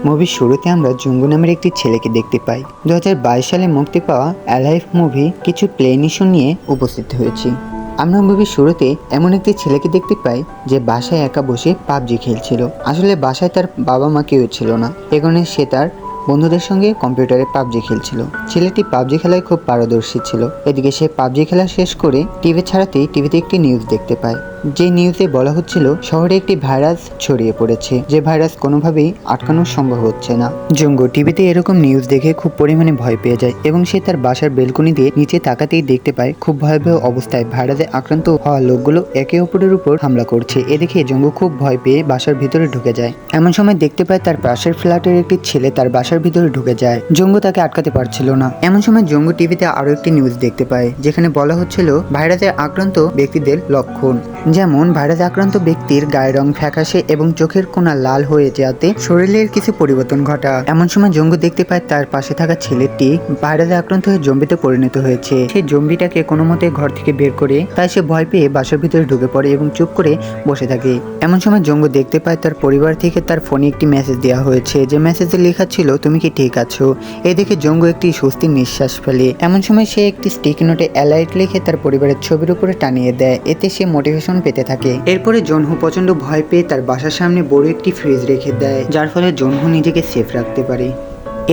মুভির শুরুতে আমরা জুঙ্গু নামের একটি ছেলেকে দেখতে পাই। 2022 সালে মুক্তি পাওয়া অ্যালাইভ মুভি কিছু প্লেন ইস্যু নিয়ে উপস্থিত হয়েছি। আমরা মুভির শুরুতে এমন একটি ছেলেকে দেখতে পাই যে বাসায় একা বসে পাবজি খেলছিল। আসলে বাসায় তার বাবা মা কেউ ছিল না, এ কারণে সে তার বন্ধুদের সঙ্গে কম্পিউটারে পাবজি খেলছিল। ছেলেটি পাবজি খেলায় খুব পারদর্শী ছিল। এদিকে সে পাবজি খেলা শেষ করে টিভি ছাড়াতেই টিভিতে একটি নিউজ দেখতে পায়। যে নিউজে বলা হচ্ছিল শহরে একটি ভাইরাস ছড়িয়ে পড়েছে, যে ভাইরাস কোনোভাবেই আটকানো সম্ভব হচ্ছে না। জঙ্গু টিভিতে এরকম নিউজ দেখে খুব পরিমাণে ভয় পেয়ে যায় এবং সে তার বাসার বেলকনি দিয়ে নিচে তাকাতেই দেখতে পায় খুব ভয়াবহ অবস্থায় ভাইরাসে আক্রান্ত হওয়া লোকগুলো একে অপরের উপর হামলা করছে। এ দেখে জঙ্গু খুব ভয় পেয়ে বাসার ভিতরে ঢুকে যায়। এমন সময় দেখতে পায় তার পাশের ফ্ল্যাটের একটি ছেলে তার বাসার ভিতরে ঢুকে যায়। জঙ্গু তাকে আটকাতে পারছিল না। এমন সময় জঙ্গু টিভিতে আরো একটি নিউজ দেখতে পায়, যেখানে বলা হচ্ছিল ভাইরাসে আক্রান্ত ব্যক্তিদের লক্ষণ, যেমন ভাইরাসে আক্রান্ত ব্যক্তির গায়ের রং ফ্যাকাশে এবং চোখের কোনা লাল হয়ে যাতে শরীরের কিছু পরিবর্তন ঘটা। এমন সময় জঙ্গু দেখতে পায় তার পাশে থাকা ছেলেটি ভাইরাসে আক্রান্ত হয়ে জম্বিতে পরিণত হয়েছে। সে জম্বিটাকে কোনো মতে ঘর থেকে বের করে তাই সে ভয় পেয়ে বাসার ভিতরে ঢুকে পড়ে এবং চুপ করে বসে থাকে। এমন সময় জঙ্গু দেখতে পায় তার পরিবার থেকে তার ফোনে একটি মেসেজ দেওয়া হয়েছে, যে মেসেজে লেখা ছিল তুমি কি ঠিক আছো। এ দেখে জঙ্গু একটি স্বস্তির নিঃশ্বাস ফেলে। এমন সময় সে একটি স্টিকি নোটে অ্যালাইট লিখে তার পরিবারের ছবির উপরে টানিয়ে দেয়, এতে সে মোটিভেশন পেতে থাকে। এরপরে জনহু প্রচন্ড ভয় পেয়ে তার বাসার সামনে বড় একটি ফ্রিজ রেখে দেয়, যার ফলে জনহু নিজেকে সেফ রাখতে পারে।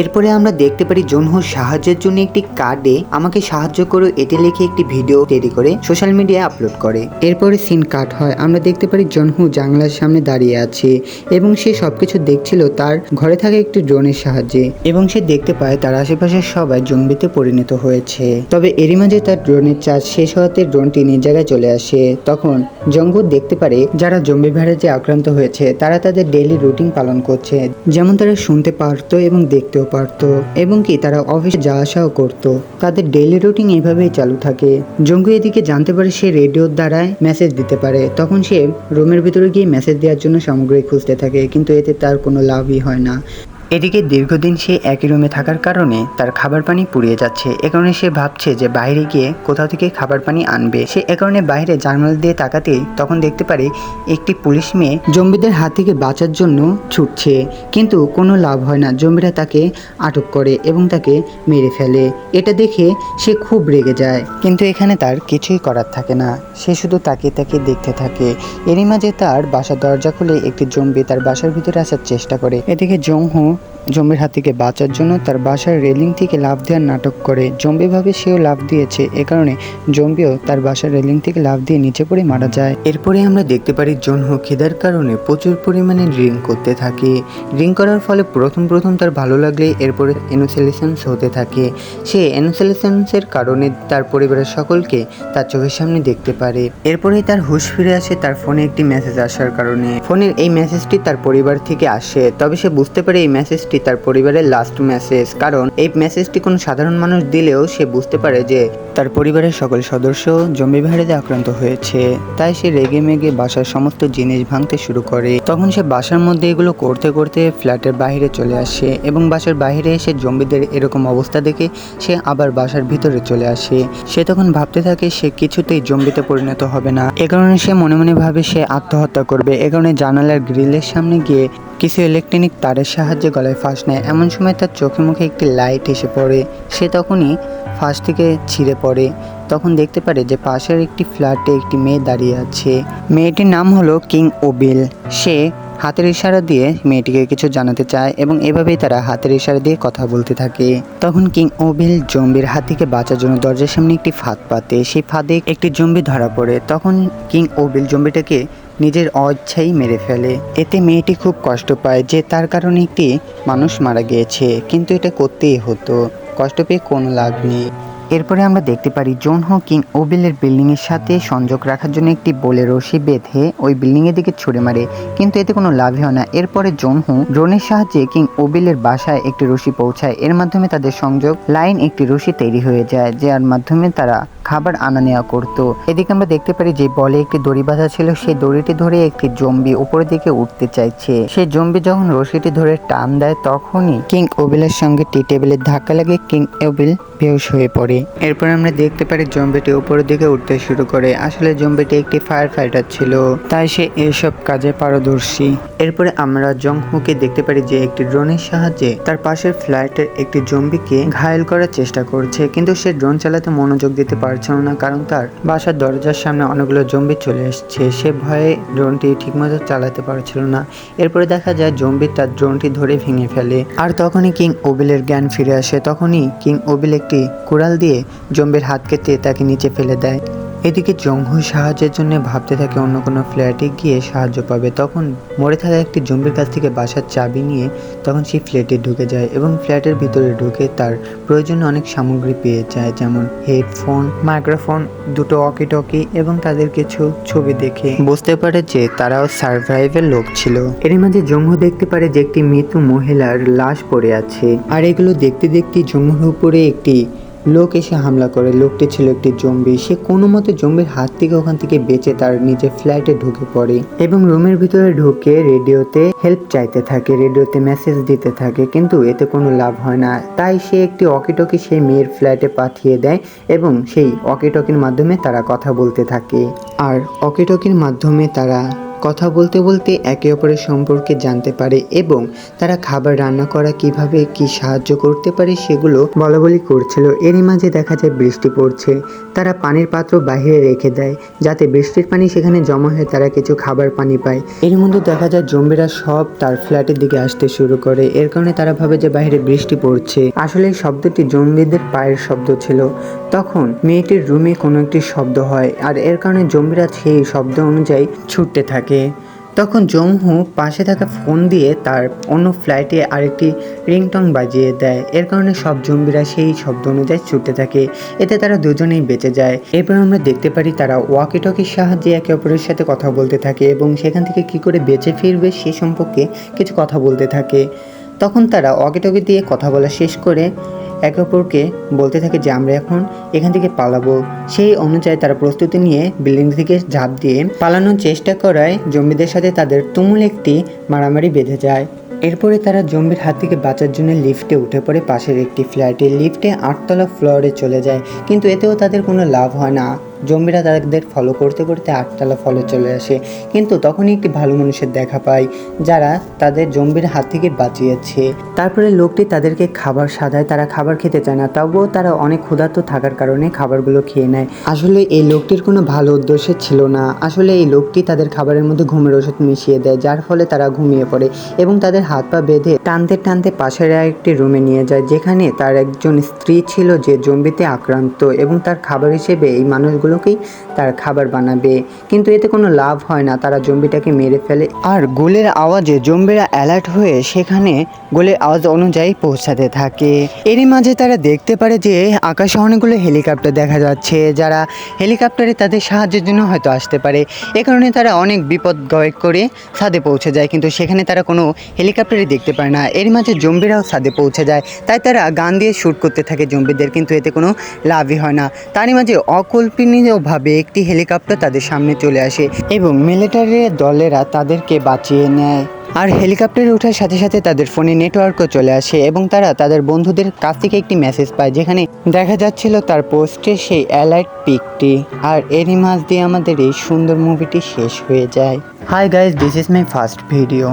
এরপরে আমরা দেখতে পারি জনহুর সাহায্যের জন্য একটি কার্ডে আমাকে সাহায্য করো এটি লিখে একটি ভিডিও তৈরি করে সোশ্যাল মিডিয়ায় আপলোড করে। এরপরে সিন কাট হয়, আমরা দেখতে পারি জনহু জানলার সামনে দাঁড়িয়ে আছে এবং সে সবকিছু দেখছিল তার ঘরে থাকা একটি ড্রোনের সাহায্যে, এবং সে দেখতে পায় তার আশেপাশের সবাই জম্বিতে পরিণত হয়েছে। তবে এরই মাঝে তার ড্রোনের চার্জ শেষ হওয়াতে ড্রোনটি নিজ জায়গায় চলে আসে। তখন জঙ্গু দেখতে পারে যারা জম্বি ভাইরাসে আক্রান্ত হয়েছে তারা তাদের ডেইলি রুটিন পালন করছে, যেমন তারা শুনতে পারতো এবং দেখতেও পারতো, এবং কি তারা অফিসে যাওয়া আসাও করতো। তাদের ডেইলি রুটিন এইভাবেই চালু থাকে। জঙ্গু এদিকে জানতে পারে সে রেডিওর দ্বারাই মেসেজ দিতে পারে। তখন সে রুমের ভিতরে গিয়ে মেসেজ দেওয়ার জন্য সামগ্রী খুঁজতে থাকে, কিন্তু এতে তার কোনো লাভই হয় না। এদিকে দীর্ঘদিন সে একই রুমে থাকার কারণে তার খাবার পানি পুড়িয়ে যাচ্ছে। এ কারণে সে ভাবছে যে বাইরে গিয়ে কোথাও থেকে খাবার পানি আনবে। সে এ কারণে বাইরে জানালা দিয়ে তাকাতেই তখন দেখতে পারে একটি পুলিশ মেয়ে জম্বিদের হাত থেকে বাঁচার জন্য ছুটছে, কিন্তু কোনো লাভ হয় না। জম্বিরা তাকে আটক করে এবং তাকে মেরে ফেলে। এটা দেখে সে খুব রেগে যায়, কিন্তু এখানে তার কিছুই করার থাকে না। সে শুধু তাকিয়ে তাকিয়ে দেখতে থাকে। এরই মাঝে তার বাসার দরজা খুলে একটি জম্বি তার বাসার ভিতরে আসার চেষ্টা করে। এদিকে জংহু জম্বির হাত থেকে বাঁচার জন্য তার বাসার রেলিং থেকে লাফ দেওয়ার নাটক করে। জম্বি ভাবে সেও লাফ দিয়েছে, এ কারণে জম্বিও তার বাসার রেলিং থেকে লাফ দিয়ে নিচে পড়ে মারা যায়। এরপরে আমরা দেখতে পারি জনহু খিদার কারণে প্রচুর পরিমাণে ড্রিঙ্ক করতে থাকে। ড্রিঙ্ক করার ফলে প্রথম তার ভালো লাগলে এরপরে এনোসিলেশনস হতে থাকে। সে এনোসিলেশনসের কারণে তার পরিবারের সকলকে তার চোখের সামনে দেখতে পারে। এরপরেই তার হুঁশ ফিরে আসে তার ফোনে একটি মেসেজ আসার কারণে। ফোনের এই মেসেজটি তার পরিবার থেকে আসে, তবে সে বুঝতে পারে এই মেসেজটি তার পরিবারের লাস্ট মেসেজ, কারণ এই মেসেজটি কোনো সাধারণ মানুষ দিলেও সে বুঝতে পারে যে তার পরিবারের সকল সদস্য জম্বি ভাইরাসে আক্রান্ত হয়েছে। তাই সে রেগে মেগে বাসার সমস্ত জিনিস ভাঙতে শুরু করে। তখন সে বাসার মধ্যে এগুলো করতে করতে ফ্ল্যাটের বাইরে চলে আসে এবং বাসার বাইরে এসে জম্বিদের এরকম অবস্থা দেখে সে আবার বাসার ভিতরে চলে আসে। সে তখন ভাবতে থাকে সে কিছুতেই জম্বিতে পরিণত হবে না। এ কারণে সে মনে মনে ভাবে সে আত্মহত্যা করবে। এ কারণে জানালার গ্রিলের সামনে গিয়ে কিছু ইলেকট্রনিক তারের সাহায্যে গলায় ফাঁস নেয়। এমন সময় তার চোখে মুখে একটি লাইট এসে পড়ে। সে তখনই ফাঁস থেকে ছিঁড়ে পড়ে। তখন দেখতে পারে যে পাশের একটি ফ্ল্যাটে একটি মেয়ে দাঁড়িয়ে আছে। মেয়েটির নাম হলো কিং ওবিল। সে হাতের ইশারা দিয়ে মেয়েটিকে কিছু জানাতে চায় এবং এভাবেই তারা হাতের ইশারা দিয়ে কথা বলতে থাকে। তখন কিং ওবিল জম্বির হাত থেকে বাঁচার জন্য দরজার সামনে একটি ফাঁদ পাতে। সেই ফাঁদে একটি জম্বি ধরা পড়ে। তখন কিং ওবিল জম্বিটাকে নিজের অইচ্ছাই মেরে ফেলে। এতে মেয়েটি খুব কষ্ট পায় যে তার কারণে একটি মানুষ মারা গিয়েছে, কিন্তু এটা করতেই হতো, কষ্ট পেয়ে কোনো লাভ নেই। এরপরে আমরা দেখতে পারি জনহু কিং ওবিলের বিল্ডিং এর সাথে সংযোগ রাখার জন্য একটি বলে রশি বেঁধে ওই বিল্ডিং এর দিকে ছুড়ে মারে, কিন্তু এতে কোনো লাভ হয় না। এরপরে জনহু ড্রোনের সাহায্যে কিং ওবিলের বাসায় একটি রশি পৌঁছায়। এর মাধ্যমে তাদের সংযোগ লাইন একটি রশি তৈরি হয়ে যায়, যার মাধ্যমে তারা খাবার আনা নেওয়া করতো। এদিকে আমরা দেখতে পারি যে বলে একটি দড়ি বাঁধা ছিল, সেই দড়িটি ধরে একটি জম্বি উপরের দিকে উঠতে চাইছে। সেই জম্বি যখন রশিটি ধরে টান দেয় তখনই কিং ওবিলের সঙ্গে টি টেবিলের ধাক্কা লাগে। কিং ওবিল বেহুশ হয়ে পড়ে। এরপর আমরা দেখতে পারি জম্বিটি উপরের দিকে উঠতে শুরু করে। আসলে জম্বিটি একটি ফায়ার ফাইটার ছিল, তাই সে এসব কাজে পারদর্শী। এরপরে আমরা জংহুকে দেখতে পারি যে একটি ড্রোনের সাহায্যে তার পাশের ফ্লাইটের একটি জম্বিকে ঘায়েল করার চেষ্টা করছে, কিন্তু সে ড্রোন চালাতে মনোযোগ দিতে পারছিল না, কারণ তার বাসার দরজার সামনে অনেকগুলো জম্বি চলে এসছে। সে ভয়ে ড্রোনটি ঠিকমতো চালাতে পারছিল না। এরপরে দেখা যায় জম্বি তার ড্রোনটি ধরে ভেঙে ফেলে, আর তখনই কিং ওবিলের জ্ঞান ফিরে আসে। তখনই কিং ওবিল একটি কুড়াল দিয়ে জম্বির হাত কেটে তাকে নিচে ফেলে দেয়। এদিকে জংহু সাহায্যের জন্য ভাবতে থাকে অন্য কোনো ফ্ল্যাটে গিয়ে সাহায্য পাবে। তখন মরে থাকা একটি জম্বির কাছ থেকে বাসার চাবি নিয়ে তখন সেই ফ্ল্যাটে ঢুকে যায় এবং ফ্ল্যাটের ভিতরে ঢুকে তার প্রয়োজনীয় অনেক সামগ্রী পেয়ে যায়, যেমন হেডফোন, মাইক্রোফোন, দুটো ওয়াকি টকি এবং তাদের কিছু ছবি দেখে বুঝতে পারে যে তারাও সার্ভাইভের লোক ছিল। এর মাঝে জংহু দেখতে পারে যে একটি মৃত মহিলার লাশ পড়ে আছে, আর এগুলো দেখতে দেখতে জংহুর উপরে একটি লোক এসে হামলা করে। লোকটি ছিল একটি জম্বি। সে কোনো মতে জম্বির হাত থেকে ওখান থেকে বেঁচে তার নিজের ফ্ল্যাটে ঢুকে পড়ে এবং রুমের ভিতরে ঢুকে রেডিওতে হেল্প চাইতে থাকে, রেডিওতে মেসেজ দিতে থাকে, কিন্তু এতে কোনো লাভ হয় না। তাই সে একটি ওয়াকিটকি সেই মেয়ের ফ্ল্যাটে পাঠিয়ে দেয় এবং সেই ওয়াকিটকির মাধ্যমে তারা কথা বলতে থাকে। আর ওয়াকিটকির মাধ্যমে তারা কথা বলতে বলতে একে অপরের সম্পর্কে জানতে পারে এবং তারা খাবার রান্না করা কিভাবে কি সাহায্য করতে পারে সেগুলো বলাবলি করছিল। এরই মাঝে দেখা যায় বৃষ্টি পড়ছে। তারা পানির পাত্র বাহিরে রেখে দেয় যাতে বৃষ্টির পানি সেখানে জমা হয়ে তারা কিছু খাবার পানি পায়। এর মধ্যে দেখা যায় জম্বিরা সব তার ফ্ল্যাটের দিকে আসতে শুরু করে। এর কারণে তারা ভাবে যে বাইরে বৃষ্টি পড়ছে। আসলে এই শব্দটি জম্বিদের পায়ের শব্দ ছিল। তখন মেয়েটির রুমে কোনো একটি শব্দ হয়, আর এর কারণে জম্বিরা সেই শব্দ অনুযায়ী ছুটতে থাকে। তখন জংহু পাশে থাকা ফোন দিয়ে তার অন্য ফ্লাইটে আরেকটি রিংটং বাজিয়ে দেয়। এর কারণে সব জম্বিরা সেই শব্দ অনুযায়ী ছুটতে থাকে। এতে তারা দুজনেই বেঁচে যায়। এরপর আমরা দেখতে পারি তারা ওয়াকি টকির সাহায্যে একে অপরের সাথে কথা বলতে থাকে এবং সেখান থেকে কি করে বেঁচে ফিরবে সে সম্পর্কে কিছু কথা বলতে থাকে। তখন তারা ওয়াকি টকি দিয়ে কথা বলা শেষ করে একে অপরকে বলতে থাকে যে আমরা এখন এখান থেকে পালাবো। সেই অনুযায়ী তারা প্রস্তুতি নিয়ে বিল্ডিং থেকে ঝাঁপ দিয়ে পালানোর চেষ্টা করায় জম্বিদের সাথে তাদের তুমুল একটি মারামারি বেঁধে যায়। এরপরে তারা জম্বির হাত থেকে বাঁচার জন্য লিফটে উঠে পড়ে পাশের একটি ফ্ল্যাটে। লিফটে 8তলা ফ্লোরে চলে যায়, কিন্তু এতেও তাদের কোনো লাভ হয় না। জম্বিরা তাদের ফলো করতে করতে 8তলা ফ্লোরে চলে আসে, কিন্তু তখনই একটি ভালো মানুষের দেখা পায় যারা তাদের জম্বির হাত থেকে বাঁচিয়েছে। তারপরে লোকটি তাদেরকে খাবার সাজায়। তারা খাবার খেতে চায় না, তবুও তারা অনেক ক্ষুধার্ত থাকার কারণে খাবারগুলো খেয়ে নেয়। আসলে এই লোকটির কোনো ভালো উদ্দেশ্য ছিল না। আসলে এই লোকটি তাদের খাবারের মধ্যে ঘুমের ওষুধ মিশিয়ে দেয়, যার ফলে তারা ঘুমিয়ে পড়ে এবং তাদের হাত পা বেঁধে টানতে টানতে পাশের একটি রুমে নিয়ে যায়, যেখানে তার একজন স্ত্রী ছিল যে জম্বিতে আক্রান্ত এবং তার খাবার হিসেবে এই মানুষগুলোকেই তার খাবার বানাবে। কিন্তু এতে কোনো লাভ হয় না, তারা জম্বিটাকে মেরে ফেলে। আর গোলের আওয়াজে জম্বিরা অ্যালার্ট হয়ে সেখানে গোলের আওয়াজ অনুযায়ী পৌঁছাতে থাকে। এরই মাঝে তারা দেখতে পারে যে আকাশে অনেকগুলো হেলিকপ্টার দেখা যাচ্ছে, যারা হেলিকপ্টারে তাদের সাহায্যের জন্য হয়তো আসতে পারে। এ কারণে তারা অনেক বিপদ গয় করে ছাদে পৌঁছে যায়, কিন্তু সেখানে তারা কোনো হেলিকপ্টারই দেখতে পায় না। এর মাঝে জম্বিরাও ছাদে পৌঁছে যায়, তাই তারা গান দিয়ে শ্যুট করতে থাকে জম্বিদের, কিন্তু এতে কোনো লাভই হয় না। তারই মাঝে অকল্পনীয়ভাবে একটি হেলিকপ্টার তাদের সামনে চলে আসে এবং মিলিটারির দলেরা তাদেরকে বাঁচিয়ে নেয়। আর হেলিকপ্টারে ওঠার সাথে সাথে তাদের ফোনে নেটওয়ার্কও চলে আসে এবং তারা তাদের বন্ধুদের কাছ থেকে একটি মেসেজ পায়, যেখানে দেখা যাচ্ছিল তার পোস্টে সেই অ্যালার্ট পিকটি। আর এরই মাঝ দিয়ে আমাদের এই সুন্দর মুভিটি শেষ হয়ে যায়। Hi guys, this is my first video.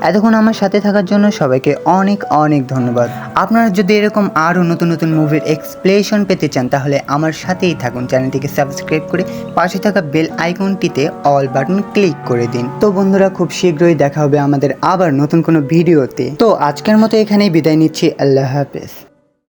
এতক্ষণ আমার সাথে থাকার জন্য সবাইকে অনেক অনেক ধন্যবাদ। আপনারা যদি এরকম আরও নতুন নতুন মুভির এক্সপ্লেনেশন পেতে চান তাহলে আমার সাথেই থাকুন। চ্যানেলটিকে সাবস্ক্রাইব করে পাশে থাকা বেল আইকনটিতে অল বাটন ক্লিক করে দিন। তো বন্ধুরা, খুব শীঘ্রই দেখা হবে আমাদের আবার নতুন কোনো ভিডিওতে। তো আজকের মতো এখানেই বিদায় নিচ্ছি। আল্লাহ হাফেজ।